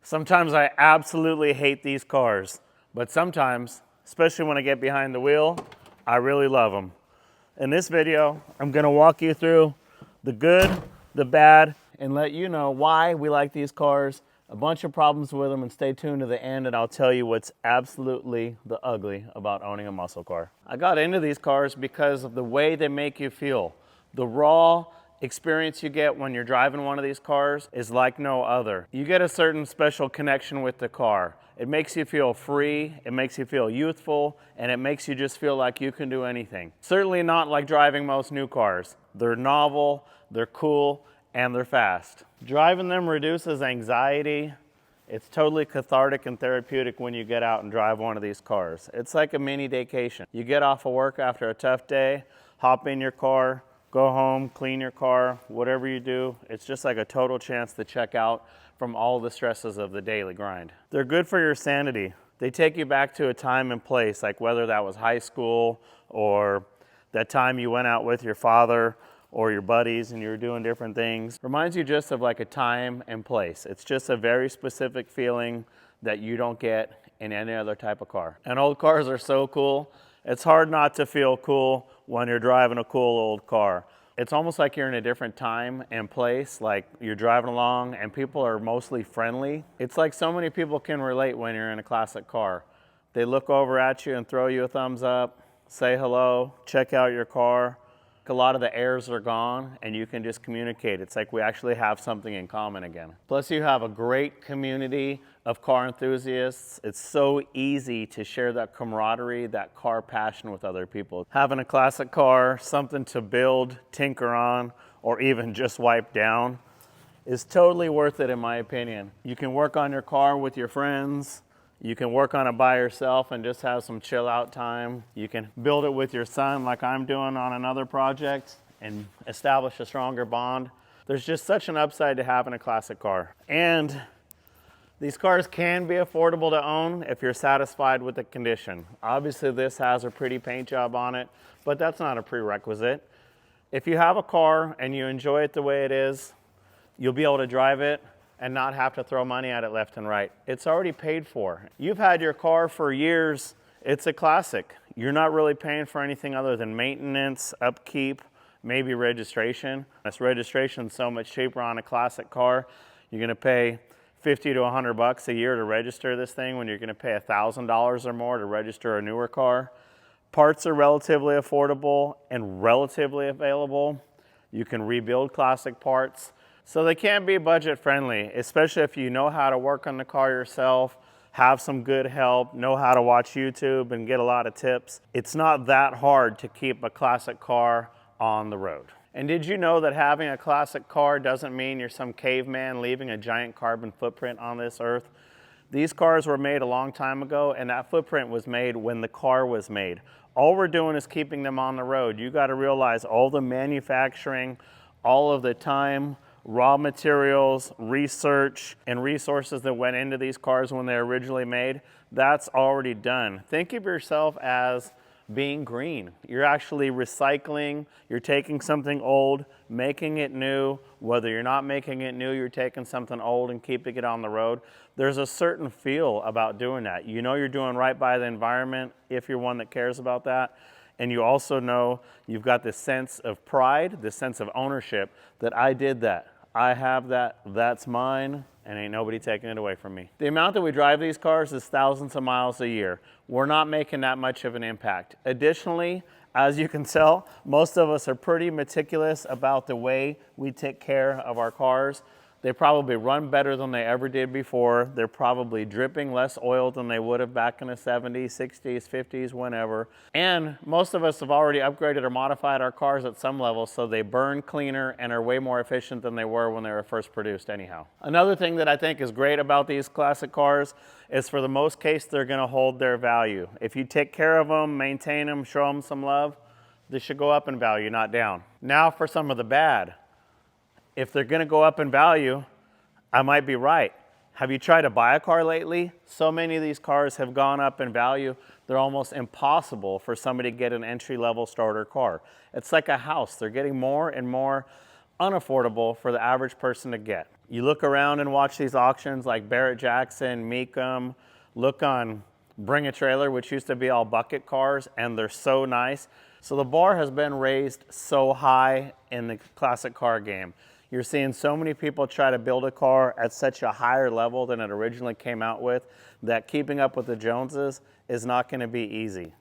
Sometimes I absolutely hate these cars, but sometimes, especially when I get behind the wheel, I really love them. In this video, I'm gonna walk you through the good, the bad, and let you know why we like these cars, a bunch of problems with them, and stay tuned to the end and I'll tell you what's absolutely the ugly about owning a muscle car. I got into these cars because of the way they make you feel. The raw experience you get when you're driving one of these cars is like no other. You get a certain special connection with the car. It makes you feel free, it makes you feel youthful, and it makes you just feel like you can do anything. Certainly not like driving most new cars. They're novel, they're cool, and they're fast. Driving them reduces anxiety. It's totally cathartic and therapeutic when you get out and drive one of these cars. It's like a mini vacation. You get off of work after a tough day, hop in your car, go home, clean your car, whatever you do, it's just like a total chance to check out from all the stresses of the daily grind. They're good for your sanity. They take you back to a time and place, like whether that was high school or that time you went out with your father or your buddies and you were doing different things. Reminds you just of like a time and place. It's just a very specific feeling that you don't get in any other type of car. And old cars are so cool. It's hard not to feel cool when you're driving a cool old car. It's almost like you're in a different time and place, like you're driving along and people are mostly friendly. It's like so many people can relate when you're in a classic car. They look over at you and throw you a thumbs up, say hello, check out your car. A lot of the airs are gone and you can just communicate. It's like we actually have something in common again. Plus you have a great community of car enthusiasts. It's so easy to share that camaraderie, that car passion with other people. Having a classic car, something to build, tinker on, or even just wipe down is totally worth it in my opinion. You can work on your car with your friends. You can work on it by yourself and just have some chill out time. You can build it with your son like I'm doing on another project and establish a stronger bond. There's just such an upside to having a classic car. And these cars can be affordable to own if you're satisfied with the condition. Obviously this has a pretty paint job on it, but that's not a prerequisite. If you have a car and you enjoy it the way it is, you'll be able to drive it and not have to throw money at it left and right. It's already paid for. You've had your car for years. It's a classic. You're not really paying for anything other than maintenance, upkeep, maybe registration. This registration is so much cheaper on a classic car. You're gonna pay 50 to 100 bucks a year to register this thing when you're gonna pay $1,000 or more to register a newer car. Parts are relatively affordable and relatively available. You can rebuild classic parts. So they can be budget friendly, especially if you know how to work on the car yourself, have some good help, know how to watch YouTube and get a lot of tips. It's not that hard to keep a classic car on the road. And did you know that having a classic car doesn't mean you're some caveman leaving a giant carbon footprint on this earth? These cars were made a long time ago and that footprint was made when the car was made. All we're doing is keeping them on the road. You got to realize all the manufacturing, all of the time, raw materials, research, and resources that went into these cars when they were originally made, that's already done. Think of yourself as being green. You're actually recycling, you're taking something old, making it new. Whether you're not making it new, you're taking something old and keeping it on the road. There's a certain feel about doing that. You know you're doing right by the environment if you're one that cares about that. And you also know you've got this sense of pride, this sense of ownership that I did that. I have that, that's mine, and ain't nobody taking it away from me. The amount that we drive these cars is thousands of miles a year. We're not making that much of an impact. Additionally, as you can tell, most of us are pretty meticulous about the way we take care of our cars. They probably run better than they ever did before. They're probably dripping less oil than they would have back in the 70s, 60s, 50s, whenever. And most of us have already upgraded or modified our cars at some level so they burn cleaner and are way more efficient than they were when they were first produced anyhow. Another thing that I think is great about these classic cars is for the most case they're gonna hold their value. If you take care of them, maintain them, show them some love, they should go up in value, not down. Now for some of the bad. If they're gonna go up in value, I might be right. Have you tried to buy a car lately? So many of these cars have gone up in value, they're almost impossible for somebody to get an entry-level starter car. It's like a house. They're getting more and more unaffordable for the average person to get. You look around and watch these auctions like Barrett-Jackson, Meekum, look on Bring a Trailer, which used to be all bucket cars, and they're so nice. So the bar has been raised so high in the classic car game. You're seeing so many people try to build a car at such a higher level than it originally came out with that keeping up with the Joneses is not going to be easy.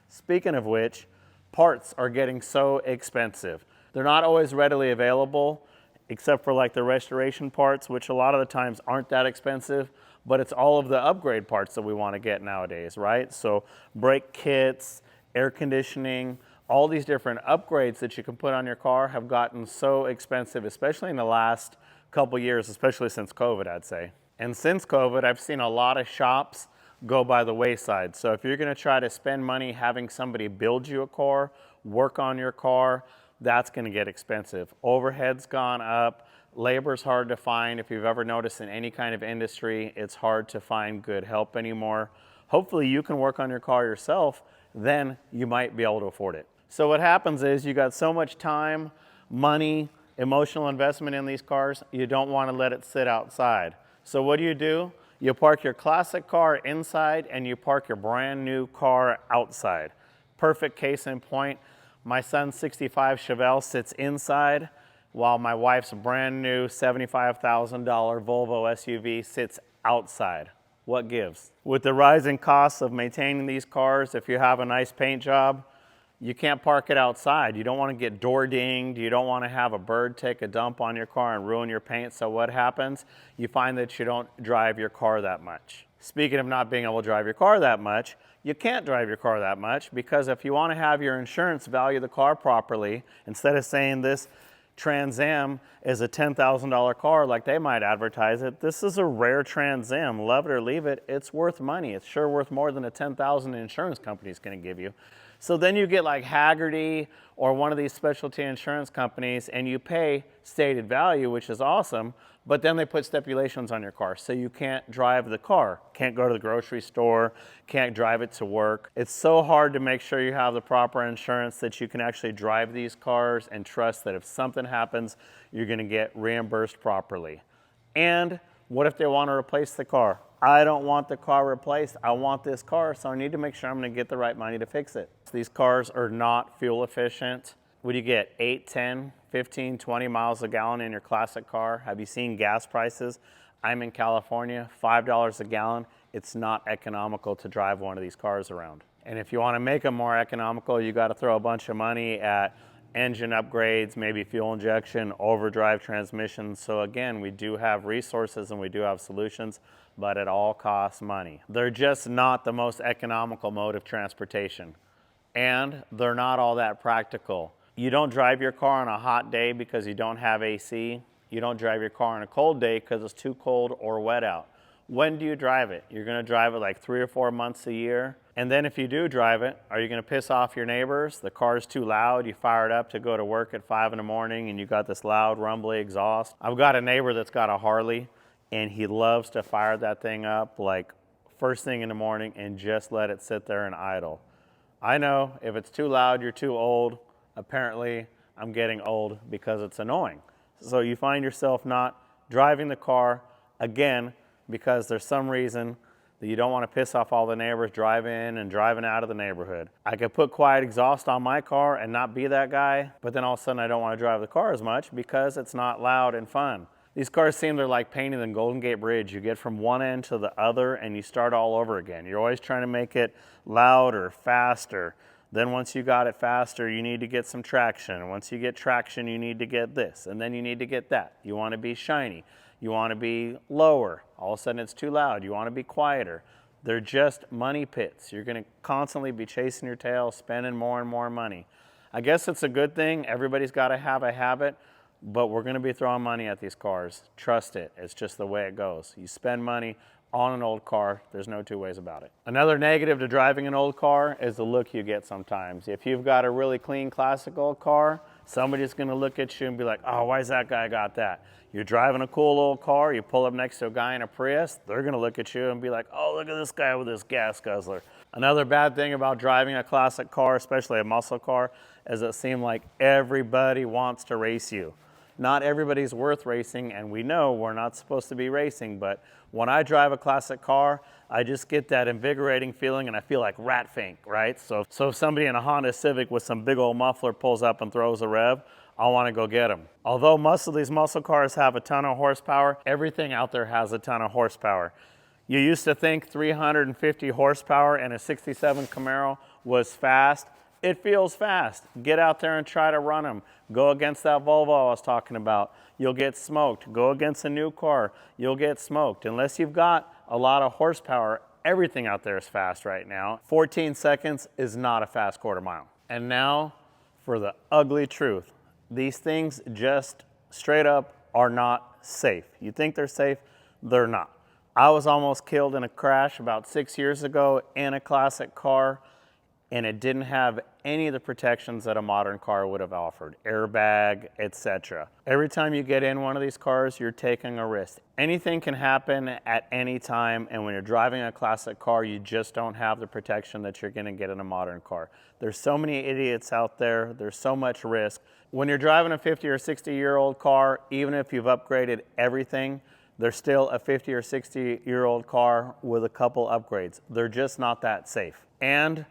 Speaking of which, parts are getting so expensive. They're not always readily available, except for like the restoration parts, which a lot of the times aren't that expensive, but it's all of the upgrade parts that we want to get nowadays, right? So brake kits, air conditioning, all these different upgrades that you can put on your car have gotten so expensive, especially in the last couple years, especially since COVID, I'd say. And since COVID, I've seen a lot of shops go by the wayside. So if you're going to try to spend money having somebody build you a car, work on your car, that's going to get expensive. Overhead's gone up. Labor's hard to find. If you've ever noticed in any kind of industry, it's hard to find good help anymore. Hopefully you can work on your car yourself, then you might be able to afford it. So what happens is you got so much time, money, emotional investment in these cars, you don't want to let it sit outside. So what do? You park your classic car inside and you park your brand new car outside. Perfect case in point, my son's 65 Chevelle sits inside while my wife's brand new $75,000 Volvo SUV sits outside. What gives? With the rising costs of maintaining these cars, if you have a nice paint job, you can't park it outside. You don't want to get door dinged. You don't want to have a bird take a dump on your car and ruin your paint. So what happens? You find that you don't drive your car that much. Speaking of not being able to drive your car that much, you can't drive your car that much because if you want to have your insurance value the car properly, instead of saying this Trans Am is a $10,000 car like they might advertise it, this is a rare Trans Am. Love it or leave it, it's worth money. It's sure worth more than a $10,000 insurance company is going to give you. So then you get like Haggerty or one of these specialty insurance companies and you pay stated value, which is awesome, but then they put stipulations on your car. So you can't drive the car, can't go to the grocery store, can't drive it to work. It's so hard to make sure you have the proper insurance that you can actually drive these cars and trust that if something happens, you're gonna get reimbursed properly. And what if they want to replace the car? I don't want the car replaced. I want this car, so I need to make sure I'm going to get the right money to fix it. These cars are not fuel efficient. What do you get? 8, 10, 15, 20 miles a gallon in your classic car? Have you seen gas prices? I'm in California, $5 a gallon. It's not economical to drive one of these cars around. And if you want to make them more economical, you got to throw a bunch of money at engine upgrades, maybe fuel injection, overdrive transmissions. So again, we do have resources and we do have solutions, but it all costs money. They're just not the most economical mode of transportation. And they're not all that practical. You don't drive your car on a hot day because you don't have AC. You don't drive your car on a cold day because it's too cold or wet out. When do you drive it? You're gonna drive it like 3 or 4 months a year. And then if you do drive it, are you gonna piss off your neighbors? The car's too loud, you fire it up to go to work at 5 in the morning and you got this loud rumbly exhaust. I've got a neighbor that's got a Harley and he loves to fire that thing up like first thing in the morning and just let it sit there and idle. I know if it's too loud, you're too old. Apparently, I'm getting old because it's annoying. So you find yourself not driving the car, again, because there's some reason that you don't want to piss off all the neighbors driving in and driving out of the neighborhood. I could put quiet exhaust on my car and not be that guy, but then all of a sudden I don't want to drive the car as much because it's not loud and fun. These cars seem they're like painting the Golden Gate Bridge. You get from one end to the other and you start all over again. You're always trying to make it louder, faster. Then once you got it faster, you need to get some traction. Once you get traction, you need to get this, and then you need to get that. You want to be shiny. You want to be lower. All of a sudden it's too loud. You want to be quieter. They're just money pits. You're going to constantly be chasing your tail, spending more and more money. I guess it's a good thing. Everybody's got to have a habit, but we're going to be throwing money at these cars. Trust it. It's just the way it goes. You spend money on an old car, there's no two ways about it. Another negative to driving an old car is the look you get sometimes. If you've got a really clean classical car, somebody's gonna look at you and be like, oh, why's that guy got that? You're driving a cool old car, you pull up next to a guy in a Prius, they're gonna look at you and be like, oh, look at this guy with this gas guzzler. Another bad thing about driving a classic car, especially a muscle car, is it seems like everybody wants to race you. Not everybody's worth racing, and we know we're not supposed to be racing, but when I drive a classic car, I just get that invigorating feeling and I feel like rat fink, right? So if somebody in a Honda Civic with some big old muffler pulls up and throws a rev, I want to go get them. Although most of these muscle cars have a ton of horsepower, everything out there has a ton of horsepower. You used to think 350 horsepower in a 67 Camaro was fast. It feels fast. Get out there and try to run them. Go against that Volvo I was talking about. You'll get smoked. Go against a new car. You'll get smoked. Unless you've got a lot of horsepower, everything out there is fast right now. 14 seconds is not a fast quarter mile. And now for the ugly truth. These things just straight up are not safe. You think they're safe? They're not. I was almost killed in a crash about 6 years ago in a classic car, and it didn't have any of the protections that a modern car would have offered, airbag, etc. Every time you get in one of these cars, you're taking a risk. Anything can happen at any time, and when you're driving a classic car, you just don't have the protection that you're gonna get in a modern car. There's so many idiots out there, there's so much risk. When you're driving a 50 or 60-year-old car, even if you've upgraded everything, they're still a 50 or 60-year-old car with a couple upgrades. They're just not that safe. And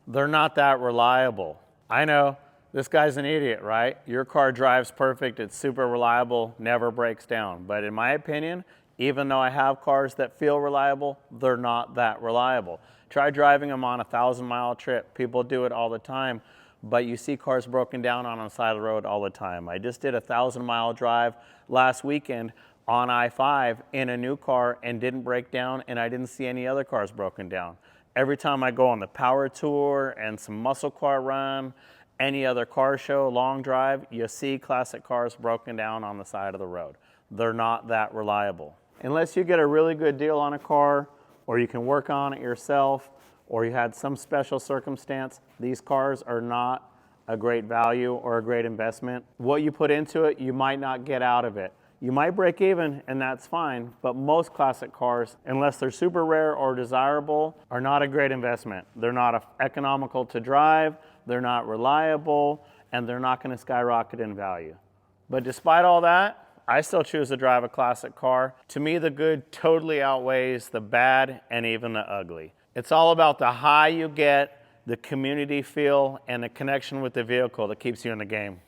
they're not that reliable. I know, this guy's an idiot, right? Your car drives perfect, it's super reliable, never breaks down. But in my opinion, even though I have cars that feel reliable, they're not that reliable. Try driving them on a 1,000-mile trip. People do it all the time, but you see cars broken down on the side of the road all the time. I just did a 1,000-mile drive last weekend on I-5 in a new car and didn't break down, and I didn't see any other cars broken down. Every time I go on the power tour and some muscle car run, any other car show, long drive, you see classic cars broken down on the side of the road. They're not that reliable. Unless you get a really good deal on a car, or you can work on it yourself, or you had some special circumstance, these cars are not a great value or a great investment. What you put into it, you might not get out of it. You might break even, and that's fine, but most classic cars, unless they're super rare or desirable, are not a great investment. They're not economical to drive, they're not reliable, and they're not going to skyrocket in value. But despite all that, I still choose to drive a classic car. To me, the good totally outweighs the bad and even the ugly. It's all about the high you get, the community feel, and the connection with the vehicle that keeps you in the game.